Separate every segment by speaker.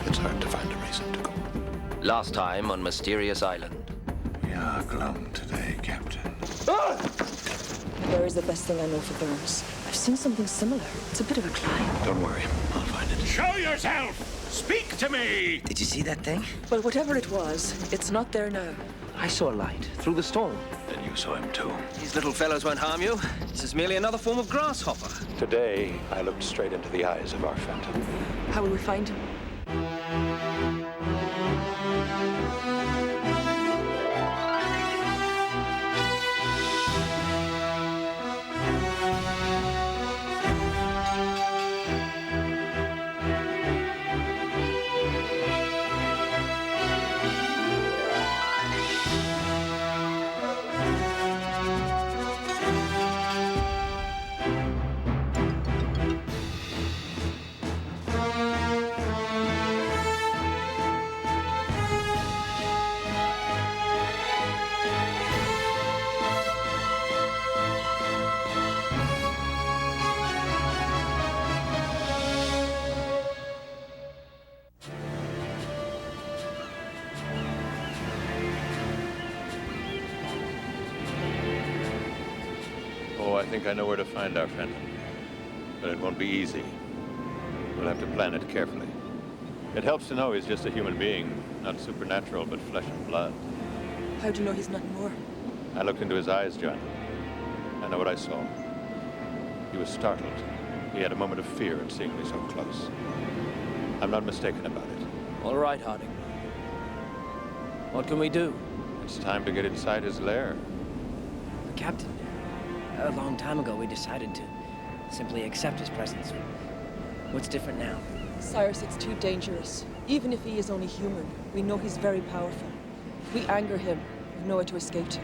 Speaker 1: It's hard to find a reason to go.
Speaker 2: Last time on Mysterious Island.
Speaker 1: We are glum today, Captain.
Speaker 3: There is the best thing I know for burns. I've seen something similar. It's a bit of a climb.
Speaker 1: Don't worry, I'll find it.
Speaker 4: Show yourself! Speak to me!
Speaker 5: Did you see that thing?
Speaker 3: Well, whatever it was, it's not there now.
Speaker 2: I saw a light through the storm.
Speaker 1: Then you saw him too.
Speaker 2: These little fellows won't harm you. This is merely another form of grasshopper.
Speaker 1: Today, I looked straight into the eyes of our phantom.
Speaker 3: How will we find him?
Speaker 6: Oh, I think I know where to find our phantom. But it won't be easy. We'll have to plan it carefully. It helps to know he's just a human being, not supernatural, but flesh and blood.
Speaker 3: How do you know he's not more?
Speaker 6: I looked into his eyes, John. I know what I saw. He was startled. He had a moment of fear at seeing me so close. I'm not mistaken about it.
Speaker 2: All right, Harding. What can we do?
Speaker 6: It's time to get inside his lair.
Speaker 5: Captain, a long time ago we decided to simply accept his presence. What's different now?
Speaker 3: Cyrus, it's too dangerous. Even if he is only human, we know he's very powerful. If we anger him, we've nowhere to escape to.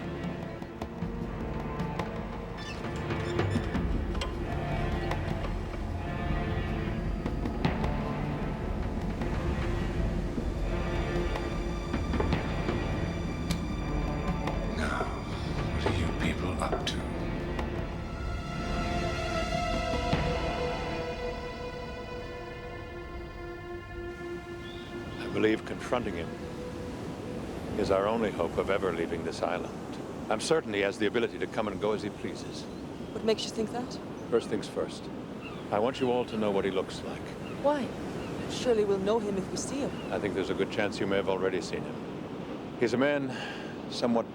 Speaker 1: Now, what are you people up to?
Speaker 6: I believe confronting him is our only hope of ever leaving this island. I'm certain he has the ability to come and go as he pleases.
Speaker 3: What makes you think that?
Speaker 6: First things first. I want you all to know what he looks like.
Speaker 3: Why? Surely we'll know him if we see him.
Speaker 6: I think there's a good chance you may have already seen him. He's a man somewhat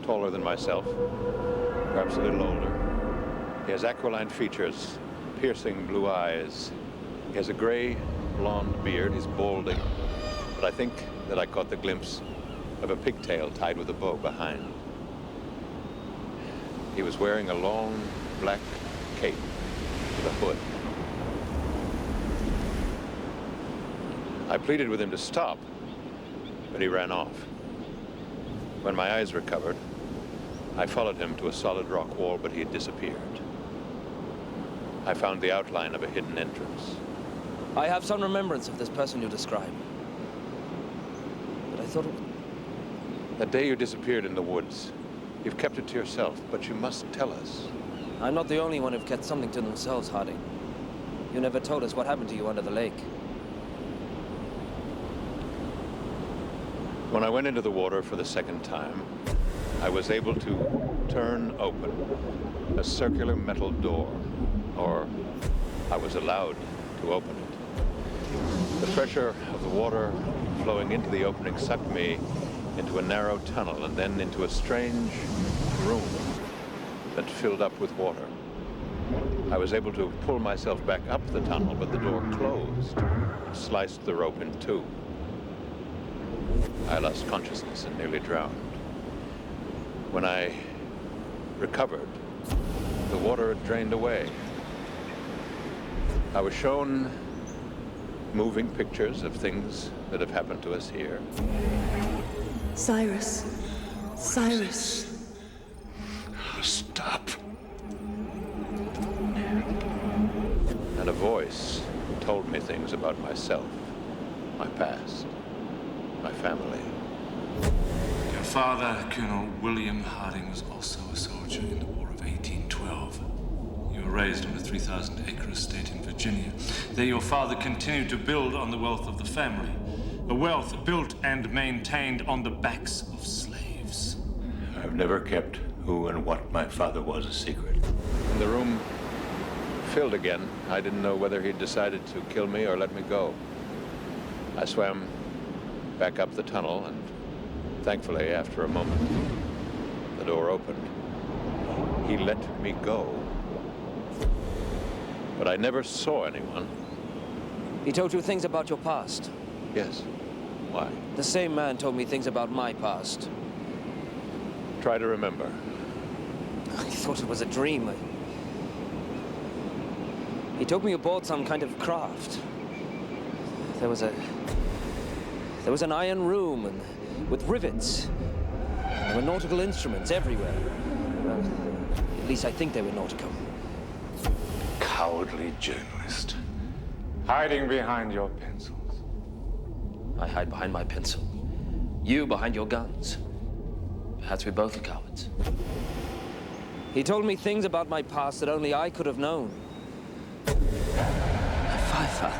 Speaker 6: taller than myself, perhaps a little older. He has aquiline features, piercing blue eyes. He has a gray, blonde beard. He's balding. But I think that I caught the glimpse of a pigtail tied with a bow behind. He was wearing a long, black cape with a hood. I pleaded with him to stop, but he ran off. When my eyes recovered, I followed him to a solid rock wall, but he had disappeared. I found the outline of a hidden entrance.
Speaker 2: I have some remembrance of this person you describe. But I thought it was...
Speaker 6: That day you disappeared in the woods, you've kept it to yourself, but you must tell us.
Speaker 2: I'm not the only one who've kept something to themselves, Harding. You never told us what happened to you under the lake.
Speaker 6: When I went into the water for the second time, I was able to turn open a circular metal door, or I was allowed to open it. The pressure of the water flowing into the opening sucked me into a narrow tunnel and then into a strange room that filled up with water. I was able to pull myself back up the tunnel, but the door closed and sliced the rope in two. I lost consciousness and nearly drowned. When I recovered, the water had drained away. I was shown moving pictures of things that have happened to us here.
Speaker 3: Cyrus. Cyrus.
Speaker 1: Stop.
Speaker 6: And a voice told me things about myself, my past, my family.
Speaker 7: Your father, Colonel William Harding, was also a soldier in the War of 1812. He You were raised on a 3,000-acre estate in Virginia. There your father continued to build on the wealth of the family. A wealth built and maintained on the backs of slaves.
Speaker 6: I've never kept who and what my father was a secret. When the room filled again, I didn't know whether he'd decided to kill me or let me go. I swam back up the tunnel, and thankfully, after a moment, the door opened. He let me go. But I never saw anyone.
Speaker 2: He told you things about your past.
Speaker 6: Yes. Why?
Speaker 2: The same man told me things about my past.
Speaker 6: Try to remember.
Speaker 2: I thought it was a dream. He told me you bought some kind of craft. There was an iron room and with rivets. There were nautical instruments everywhere. Well, at least I think they were nautical.
Speaker 1: Cowardly journalist. Hiding behind your pencils.
Speaker 2: I hide behind my pencil. You behind your guns. Perhaps we both are cowards. He told me things about my past that only I could have known. My father.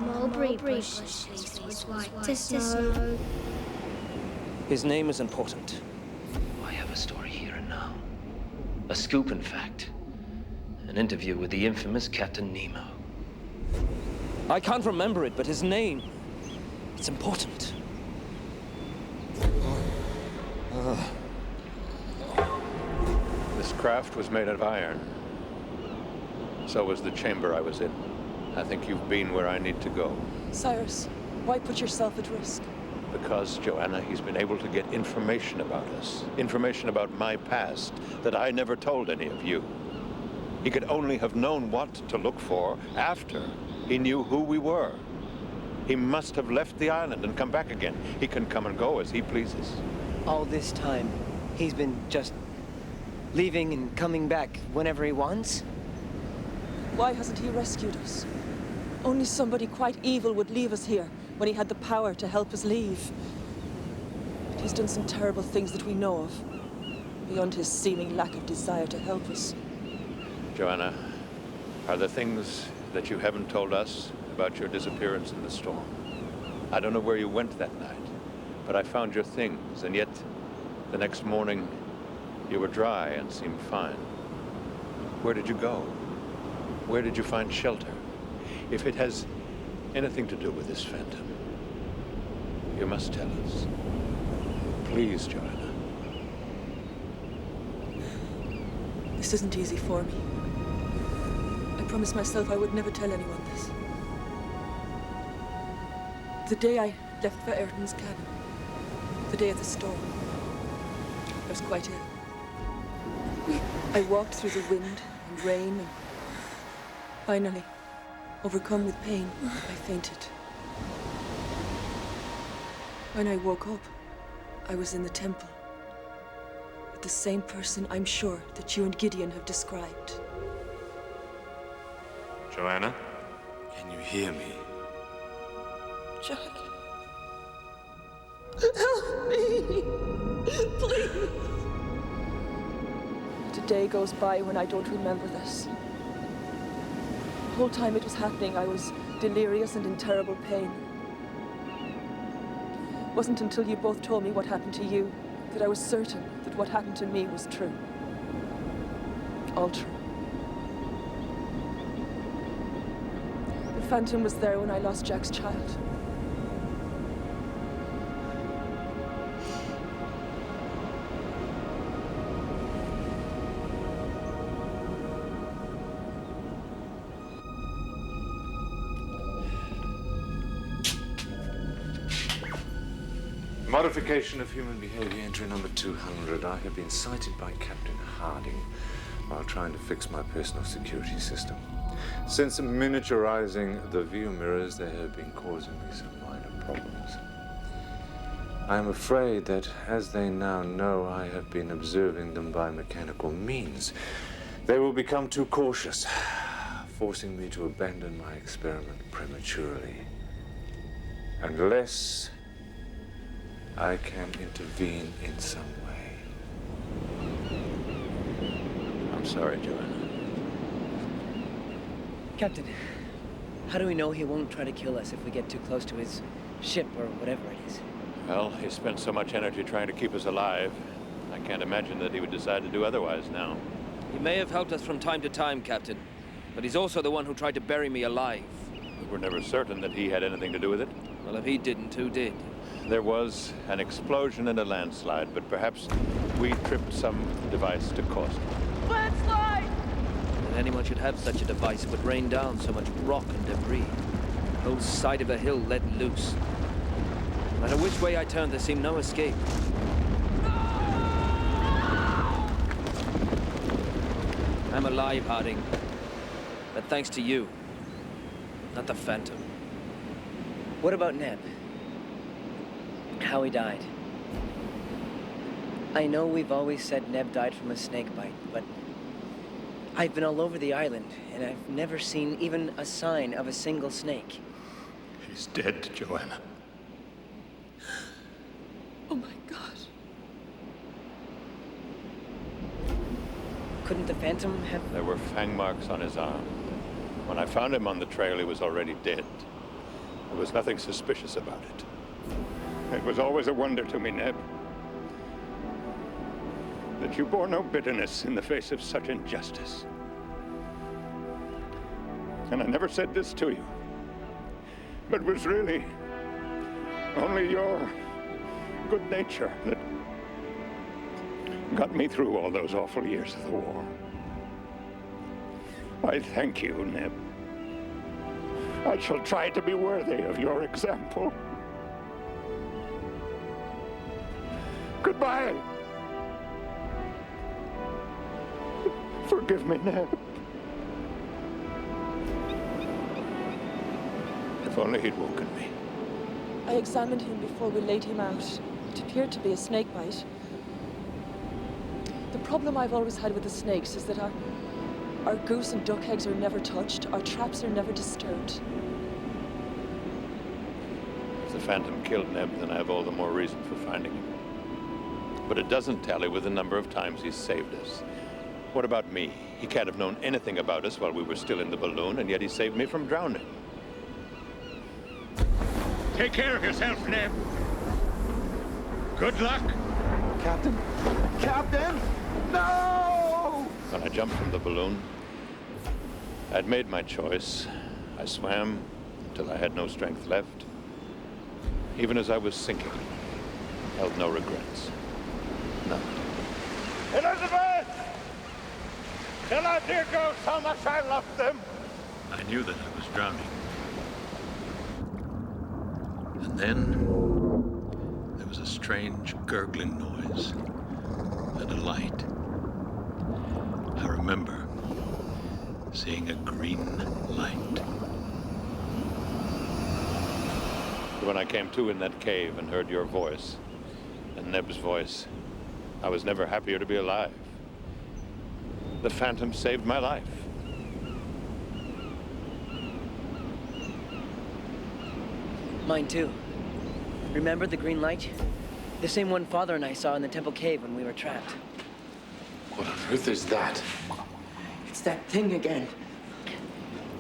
Speaker 8: Mulberry bushes was white as snow.
Speaker 2: His name is important. I have a story here and now. A scoop, in fact. An interview with the infamous Captain Nemo. I can't remember it, but his name, it's important.
Speaker 6: This craft was made of iron. So was the chamber I was in. I think you've been where I need to go.
Speaker 3: Cyrus, why put yourself at risk?
Speaker 6: Because, Joanna, he's been able to get information about us. Information about my past that I never told any of you. He could only have known what to look for after he knew who we were. He must have left the island and come back again. He can come and go as he pleases.
Speaker 5: All this time, he's been just leaving and coming back whenever he wants?
Speaker 3: Why hasn't he rescued us? Only somebody quite evil would leave us here when he had the power to help us leave. But he's done some terrible things that we know of, beyond his seeming lack of desire to help us.
Speaker 6: Joanna, are there things that you haven't told us about your disappearance in the storm? I don't know where you went that night, but I found your things, and yet the next morning you were dry and seemed fine. Where did you go? Where did you find shelter? If it has anything to do with this phantom, you must tell us. Please, Joanna.
Speaker 3: This isn't easy for me. I promised myself I would never tell anyone this. The day I left for Ayrton's cabin, the day of the storm, I was quite ill. I walked through the wind and rain, and finally, overcome with pain, I fainted. When I woke up, I was in the temple with the same person, I'm sure, that you and Gideon have described.
Speaker 1: Joanna, can you hear me?
Speaker 3: Jack, help me, please. Today goes by when I don't remember this. The whole time it was happening, I was delirious and in terrible pain. It wasn't until you both told me what happened to you that I was certain that what happened to me was true. All true. The Phantom was there when I lost Jack's child.
Speaker 1: Modification of human behavior, entry number 200. I have been sighted by Captain Harding while trying to fix my personal security system. Since miniaturizing the view mirrors, they have been causing me some minor problems. I am afraid that, as they now know I have been observing them by mechanical means, they will become too cautious, forcing me to abandon my experiment prematurely. Unless I can intervene in some way.
Speaker 6: sorry, Joanna.
Speaker 5: Captain, how do we know he won't try to kill us if we get too close to his ship or whatever it is?
Speaker 6: Well, he spent so much energy trying to keep us alive. I can't imagine that he would decide to do otherwise now.
Speaker 2: He may have helped us from time to time, Captain, but he's also the one who tried to bury me alive.
Speaker 6: We were never certain that he had anything to do with it.
Speaker 2: Well, if he didn't, who did?
Speaker 6: There was an explosion and a landslide, but perhaps we tripped some device to cause it.
Speaker 3: Landslide!
Speaker 2: That anyone should have such a device would rain down so much rock and debris. The whole side of a hill let loose. No matter which way I turned, there seemed no escape. I'm alive, Harding. But thanks to you. Not the Phantom.
Speaker 5: What about Neb? How he died? I know we've always said Neb died from a snake bite, but I've been all over the island, and I've never seen even a sign of a single snake.
Speaker 6: He's dead, Joanna.
Speaker 3: Oh my God.
Speaker 5: Couldn't the Phantom have...
Speaker 6: There were fang marks on his arm. When I found him on the trail, he was already dead. There was nothing suspicious about it. It was always a wonder to me, Neb, that you bore no bitterness in the face of such injustice. And I never said this to you, but it was really only your good nature that got me through all those awful years of the war. I thank you, Neb. I shall try to be worthy of your example. Goodbye. Forgive me, Neb. If only he'd woken me.
Speaker 3: I examined him before we laid him out. It appeared to be a snake bite. The problem I've always had with the snakes is that our goose and duck eggs are never touched, our traps are never disturbed.
Speaker 6: If the Phantom killed Neb, then I have all the more reason for finding him. But it doesn't tally with the number of times he's saved us. What about me? He can't have known anything about us while we were still in the balloon, and yet he saved me from drowning.
Speaker 4: Take care of yourself, Neb. Good luck.
Speaker 9: Captain? Captain! No!
Speaker 6: When I jumped from the balloon, I'd made my choice. I swam until I had no strength left. Even as I was sinking, I held no regrets. None.
Speaker 4: Elizabeth! Tell our dear ghosts how much I love them.
Speaker 6: I knew that I was drowning. And then there was a strange gurgling noise and a light. I remember seeing a green light. When I came to in that cave and heard your voice, and Neb's voice, I was never happier to be alive. The Phantom saved my life.
Speaker 5: Mine too. Remember the green light? The same one Father and I saw in the temple cave when we were trapped.
Speaker 1: What on earth is that?
Speaker 5: It's that thing again.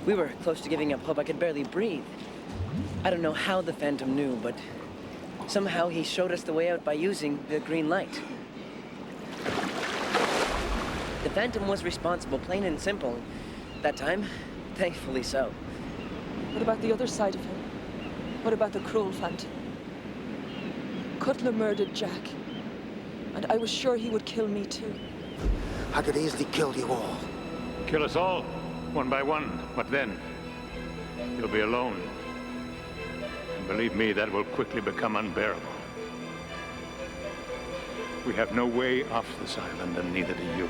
Speaker 5: We were close to giving up hope. I could barely breathe. I don't know how the Phantom knew, but somehow he showed us the way out by using the green light. The Phantom was responsible, plain and simple. That time, thankfully so.
Speaker 3: What about the other side of him? What about the cruel Phantom? Cutler murdered Jack, and I was sure he would kill me too.
Speaker 9: I could easily kill you all.
Speaker 6: Kill us all, one by one. What then? You'll be alone. And believe me, that will quickly become unbearable. We have no way off this island, and neither do you.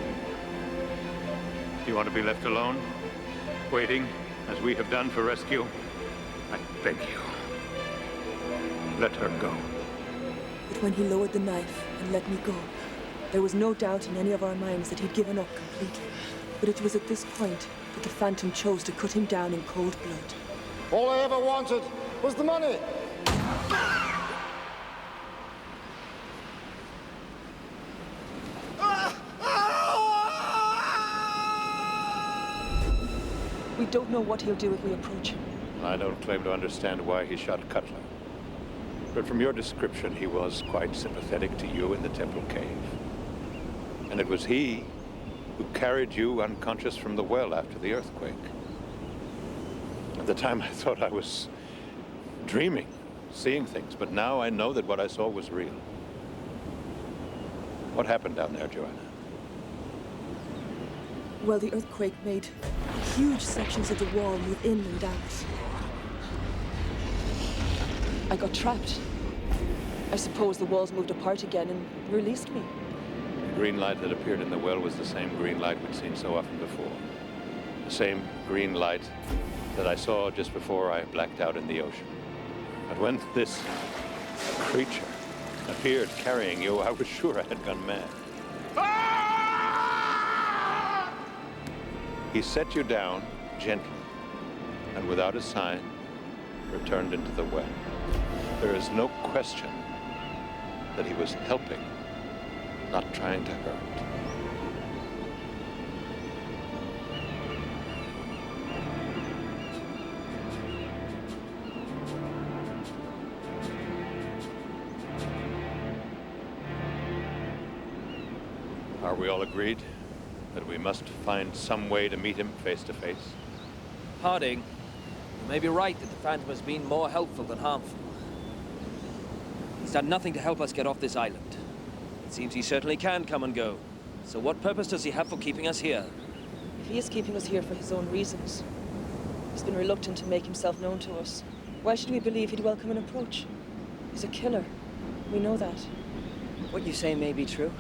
Speaker 6: Do you want to be left alone, waiting, as we have done for rescue? I beg you, let her go.
Speaker 3: But when he lowered the knife and let me go, there was no doubt in any of our minds that he'd given up completely. But it was at this point that the Phantom chose to cut him down in cold blood.
Speaker 9: All I ever wanted was the money.
Speaker 3: don't know what he'll do if we approach him.
Speaker 6: I don't claim to understand why he shot Cutler. But from your description, he was quite sympathetic to you in the Temple Cave. And it was he who carried you unconscious from the well after the earthquake. At the time, I thought I was dreaming, seeing things, but now I know that what I saw was real. What happened down there, Joanna?
Speaker 3: Well, the earthquake made huge sections of the wall move in and out. I got trapped. I suppose the walls moved apart again and released me.
Speaker 6: The green light that appeared in the well was the same green light we'd seen so often before. The same green light that I saw just before I blacked out in the ocean. But when this creature appeared carrying you, I was sure I had gone mad. He set you down gently and without a sign returned into the well. There is no question that he was helping, not trying to hurt. Are we all agreed that we must find some way to meet him face to face?
Speaker 2: Harding, you may be right that the Phantom has been more helpful than harmful. He's done nothing to help us get off this island. It seems he certainly can come and go. So what purpose does he have for keeping us here?
Speaker 3: If he is keeping us here for his own reasons, he's been reluctant to make himself known to us. Why should we believe he'd welcome an approach? He's a killer. We know that.
Speaker 5: What you say may be true,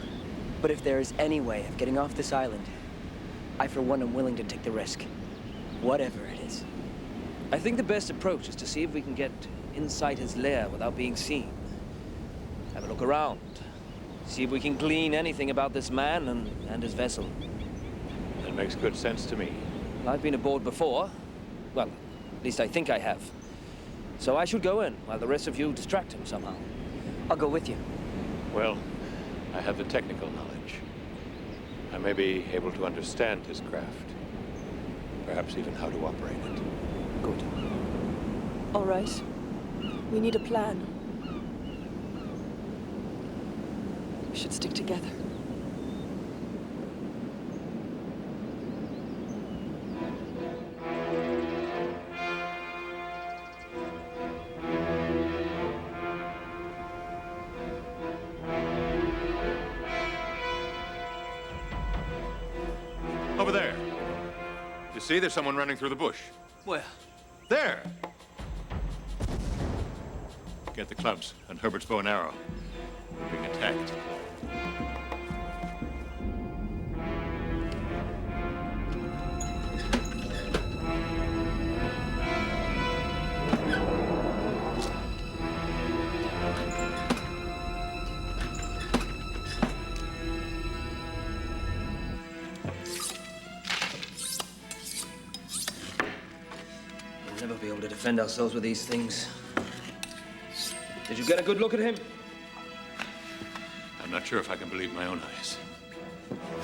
Speaker 5: but if there is any way of getting off this island, I for one am willing to take the risk. Whatever it is.
Speaker 2: I think the best approach is to see if we can get inside his lair without being seen. Have a look around. See if we can glean anything about this man and his vessel.
Speaker 6: That makes good sense to me.
Speaker 2: I've been aboard before. Well, at least I think I have. So I should go in while the rest of you distract him somehow.
Speaker 5: I'll go with you.
Speaker 6: Well, I have the technical knowledge. I may be able to understand his craft. Perhaps even how to operate it.
Speaker 5: Good.
Speaker 3: All right. We need a plan. We should stick together.
Speaker 6: Over there. You see, there's someone running through the bush.
Speaker 2: Where?
Speaker 6: There! Get the clubs and Herbert's bow and arrow. We're being attacked.
Speaker 2: We'll never be able to defend ourselves with these things. Did you get a good look at him?
Speaker 6: I'm not sure if I can believe my own eyes.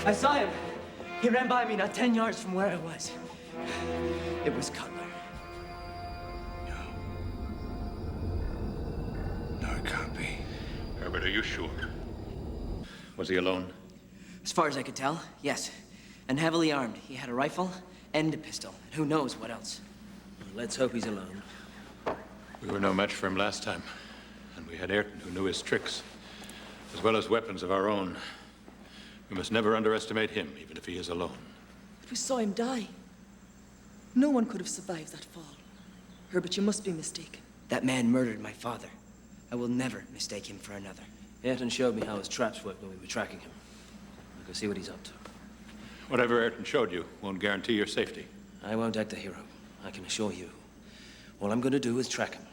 Speaker 5: I saw him. He ran by me not 10 yards from where I was. It was Cutler.
Speaker 1: No, it can't be.
Speaker 6: Herbert, are you sure? Was he alone?
Speaker 5: As far as I could tell, yes. And heavily armed. He had a rifle and a pistol. And who knows what else.
Speaker 2: Well, let's hope he's alone.
Speaker 6: We were no match for him last time. And we had Ayrton who knew his tricks, as well as weapons of our own. We must never underestimate him, even if he is alone.
Speaker 3: But we saw him die. No one could have survived that fall. Herbert, you must be mistaken.
Speaker 5: That man murdered my father. I will never mistake him for another.
Speaker 2: Ayrton showed me how his traps worked when we were tracking him. I can see what he's up to.
Speaker 6: Whatever Ayrton showed you won't guarantee your safety.
Speaker 2: I won't act a hero, I can assure you. All I'm going to do is track him.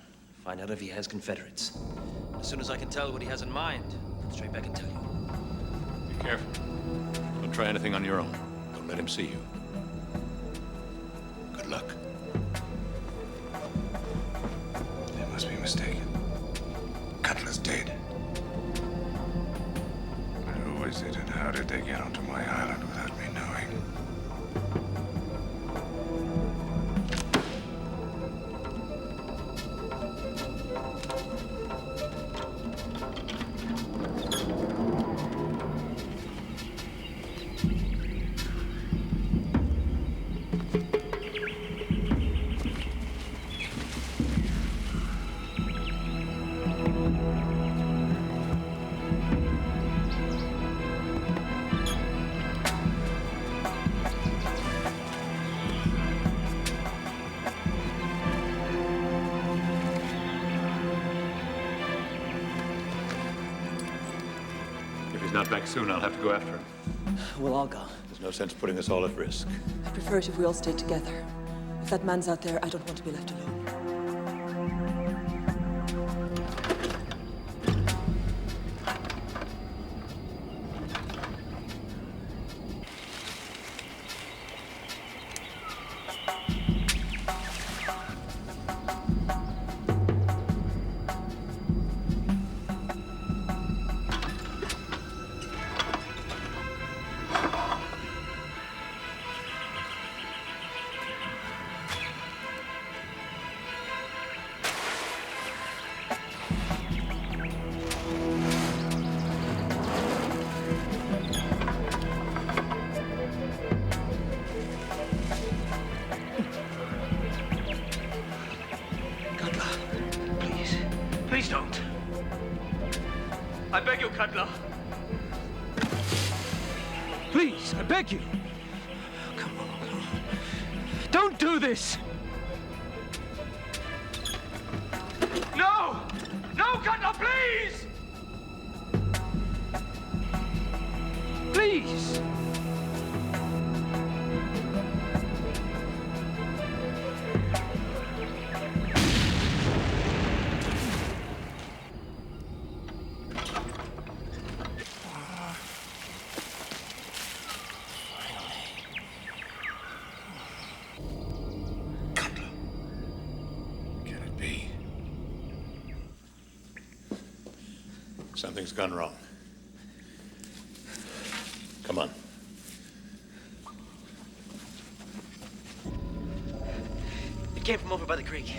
Speaker 2: Find out if he has Confederates. As soon as I can tell what he has in mind, I'll come straight back and tell you.
Speaker 6: Be careful. Don't try anything on your own. Don't let him see you. Good luck.
Speaker 1: They must be mistaken. Cutler's dead. Who is it and how did they get onto my island without me knowing?
Speaker 6: he's not back soon, I'll have to go after him.
Speaker 5: We'll all go.
Speaker 6: There's no sense putting us all at risk.
Speaker 3: I prefer it if we all stayed together. If that man's out there, I don't want to be left alone.
Speaker 2: Please don't. I beg you, Cutler. Please, I beg you. Come on, come on. Don't do this! No! No, Cutler, please! Please!
Speaker 6: Something's gone wrong. Come on.
Speaker 5: It came from over by the creek.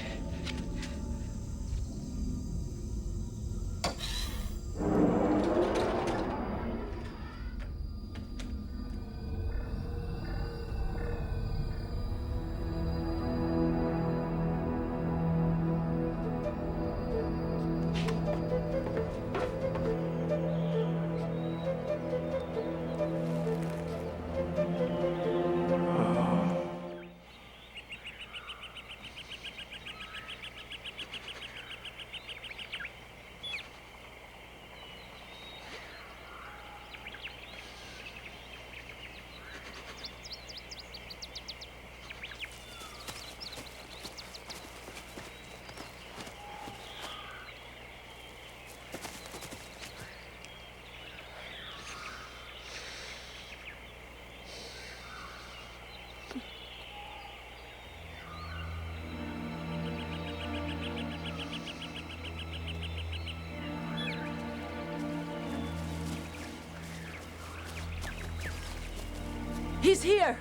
Speaker 3: He's here!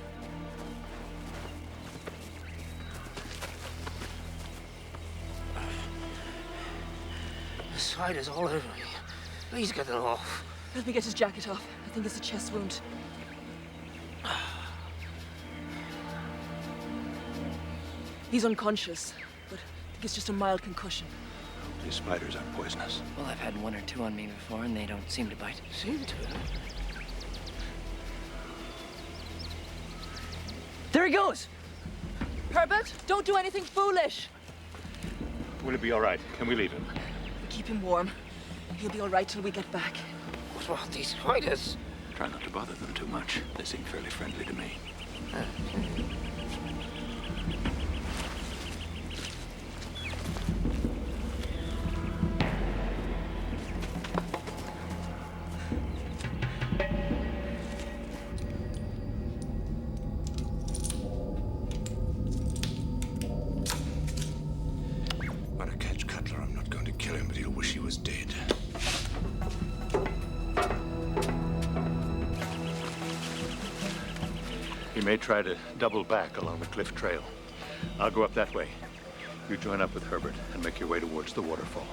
Speaker 2: The side is all over me. Please get it off.
Speaker 3: Let me get his jacket off. I think it's a chest wound. He's unconscious, but I think it's just a mild concussion.
Speaker 6: These spiders aren't poisonous.
Speaker 5: Well, I've had one or two on me before, and they don't seem to bite.
Speaker 2: Seem to.
Speaker 5: There he goes!
Speaker 3: Herbert, don't do anything foolish!
Speaker 6: Will it be all right? Can we leave him?
Speaker 3: Keep him warm. He'll be all right till we get back.
Speaker 2: What about these spiders?
Speaker 6: Try not to bother them too much. They seem fairly friendly to me.
Speaker 1: When I catch Cutler, I'm not going to kill him, but he'll wish he was dead.
Speaker 6: He may try to double back along the cliff trail. I'll go up that way. You join up with Herbert and make your way towards the waterfall.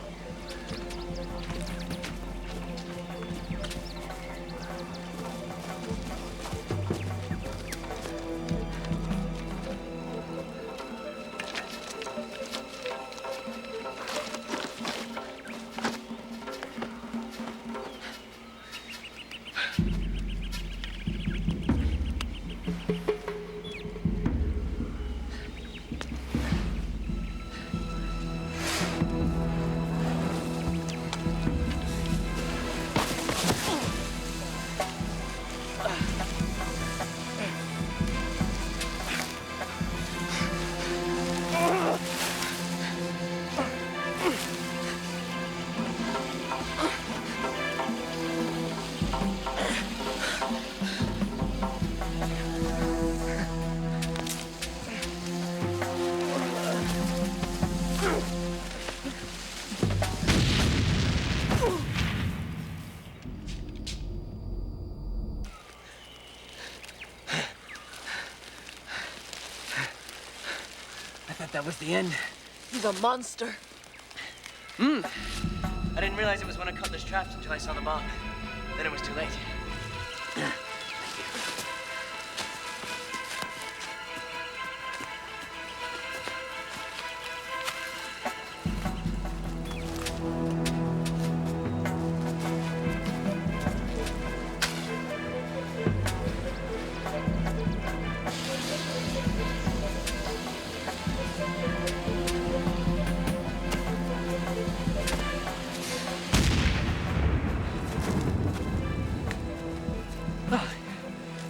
Speaker 5: I thought that was the end.
Speaker 3: He's a monster.
Speaker 5: I didn't realize it was one of Cutler's traps until I saw the bomb. Then it was too late.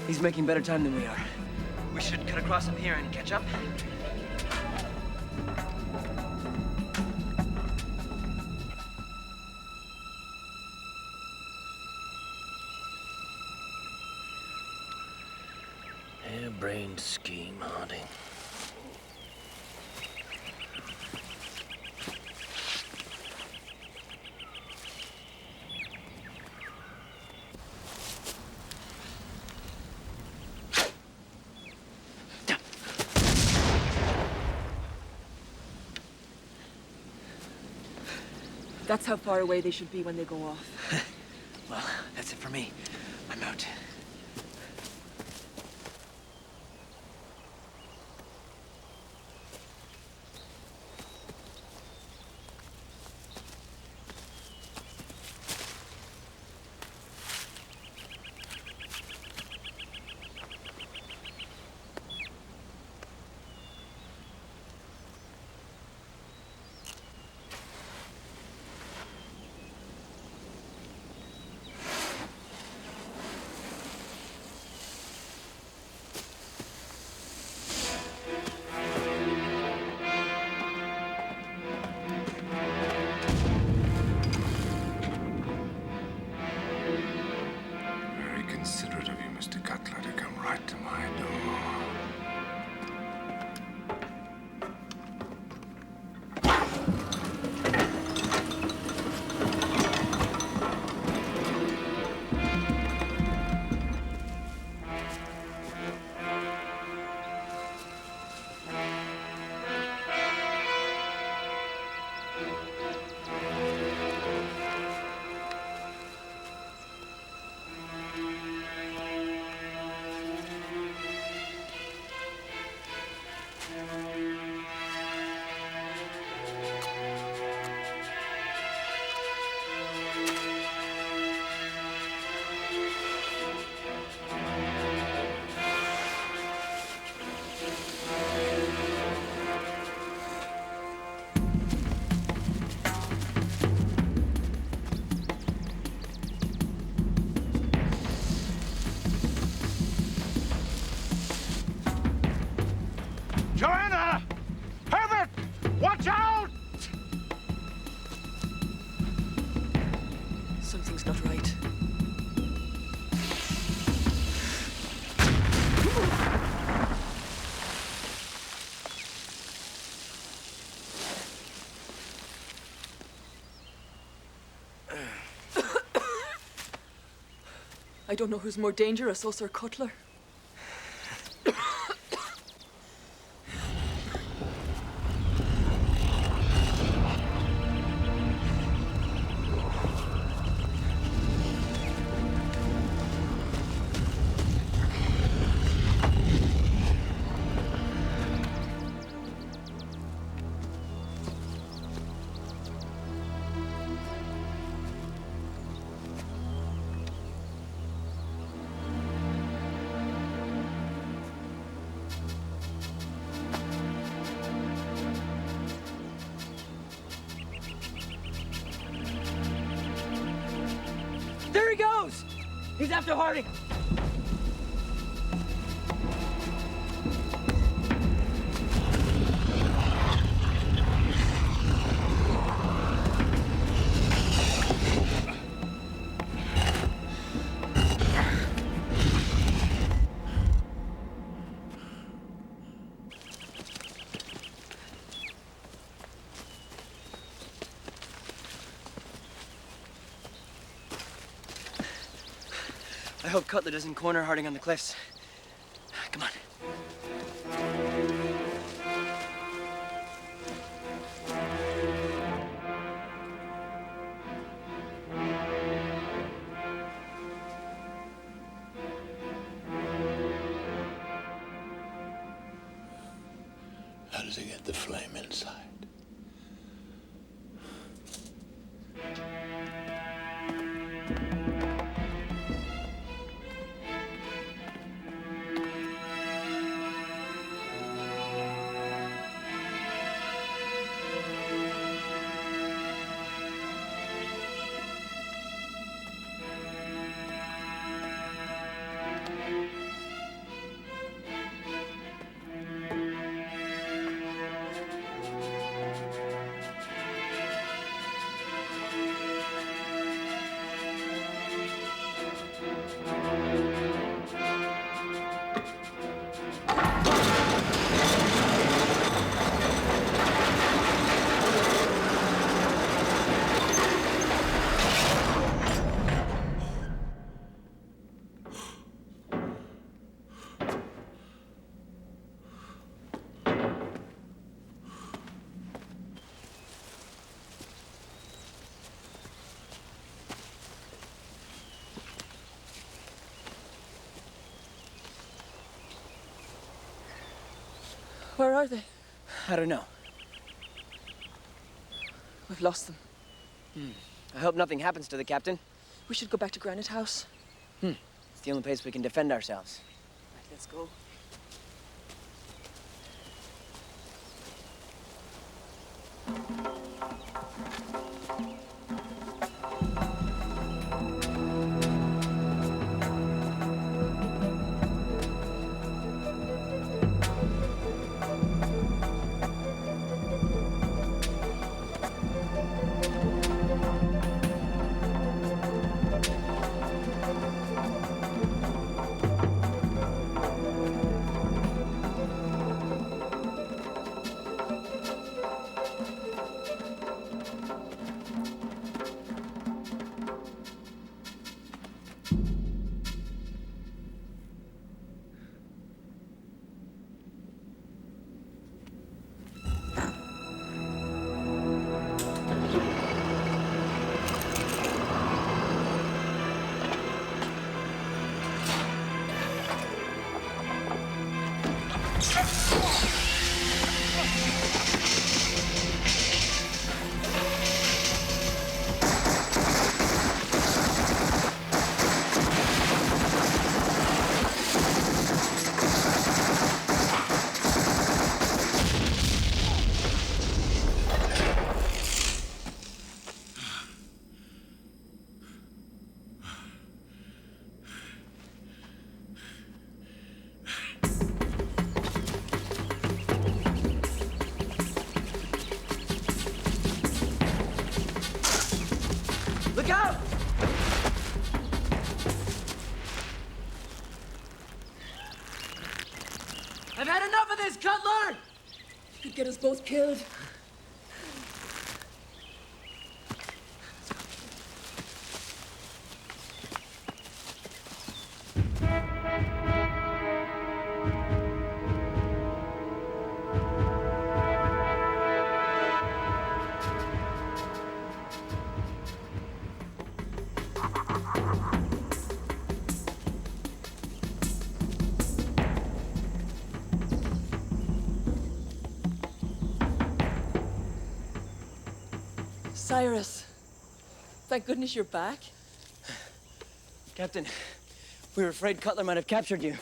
Speaker 5: He's making better time than we are. We should cut across him here and catch up.
Speaker 2: Harebrained scheme, Harding.
Speaker 3: That's how far away they should be when they go off.
Speaker 5: Well, that's it for me. I'm out.
Speaker 1: Considerate of you, Mr. Cutler, to come right to my door.
Speaker 4: Joanna! Herbert! Watch out!
Speaker 3: Something's not right. I don't know who's more dangerous, us or Cutler.
Speaker 5: There he goes! He's after Harding. I hope Cutler doesn't corner Harding on the cliffs. Come on.
Speaker 6: does he get the flame inside?
Speaker 3: Where are they?
Speaker 5: I don't know.
Speaker 3: We've lost them.
Speaker 5: I hope nothing happens to the captain.
Speaker 3: We should go back to Granite House.
Speaker 5: It's the only place we can defend ourselves.
Speaker 3: Right, let's go.
Speaker 5: Look out! I've had enough of this, Cutler!
Speaker 3: You could get us both killed. Cyrus, thank goodness you're back.
Speaker 5: Captain, we were afraid Cutler might have captured you.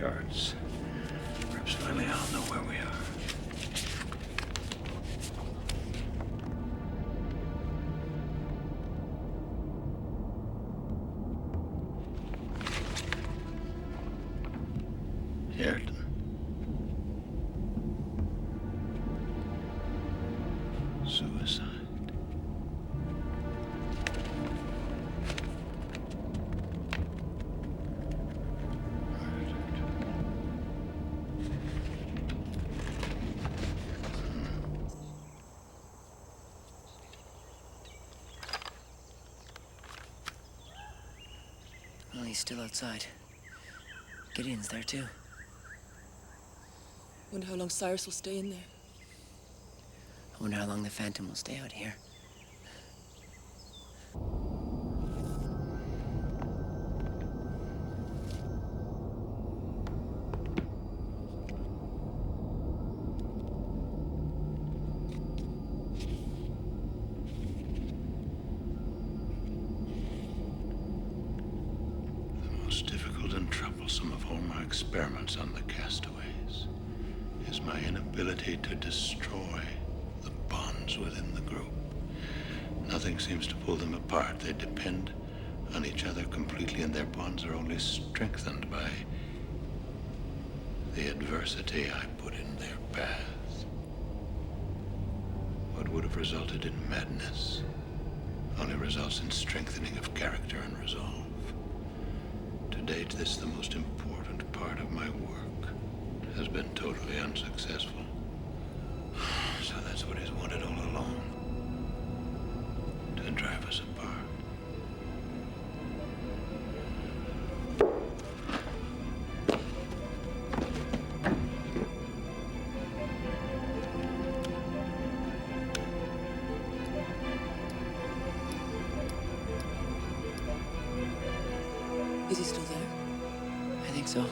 Speaker 6: charts. Perhaps finally I'll know where we are. Ayrton. Suicide.
Speaker 5: Well, he's still outside. Gideon's there, too.
Speaker 3: Wonder how long Cyrus will stay in there.
Speaker 5: I wonder how long the Phantom will stay out here.
Speaker 6: The most difficult and troublesome of all my experiments on the castaways is my inability to destroy the bonds within the group. Nothing seems to pull them apart. They depend on each other completely, and their bonds are only strengthened by the adversity I put in their path. What would have resulted in madness only results in strengthening of character and resolve. To date, this is the most important part of my work. Has been totally unsuccessful. So that's what he's wanted all along. To drive us apart.
Speaker 3: Is he still there?
Speaker 5: I think so.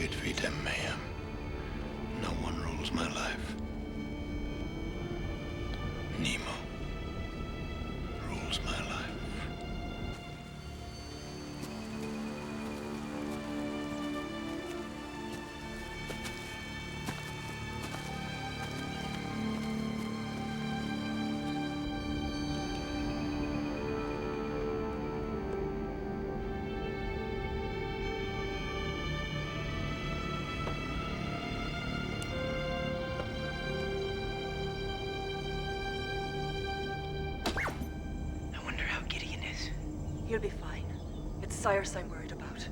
Speaker 5: Xvid, ma'am. No one rules my life. Nemo rules my life.
Speaker 3: He'll be fine. It's Cyrus I'm worried about.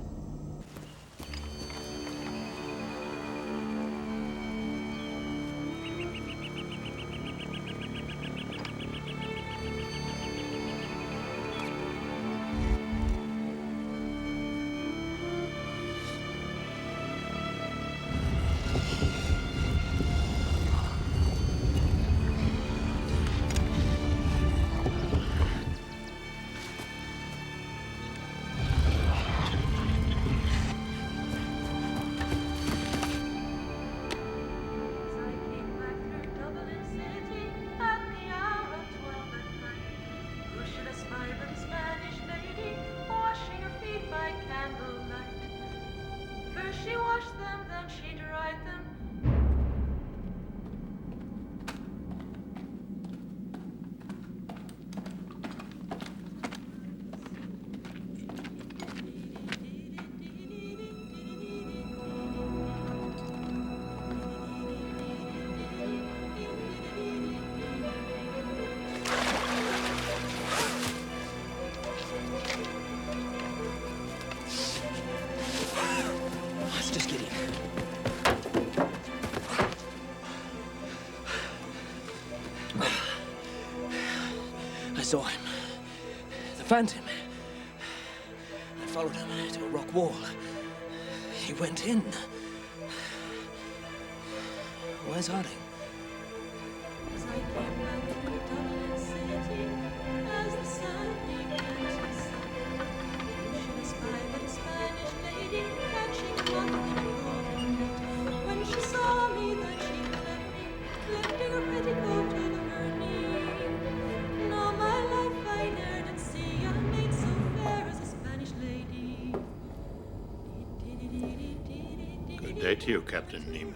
Speaker 2: saw him. The Phantom. I followed him to a rock wall. He went in. Where's Harding?
Speaker 10: As I came back from Dublin City, as the sun began to set, should I spy but a Spanish lady catching nothing in a golden net. When she saw me, then she left me, lifting her petticoat over her knee. In all my life I ne'er did see a maid so fair as a Spanish lady.
Speaker 6: Good day to you, Captain Nemo.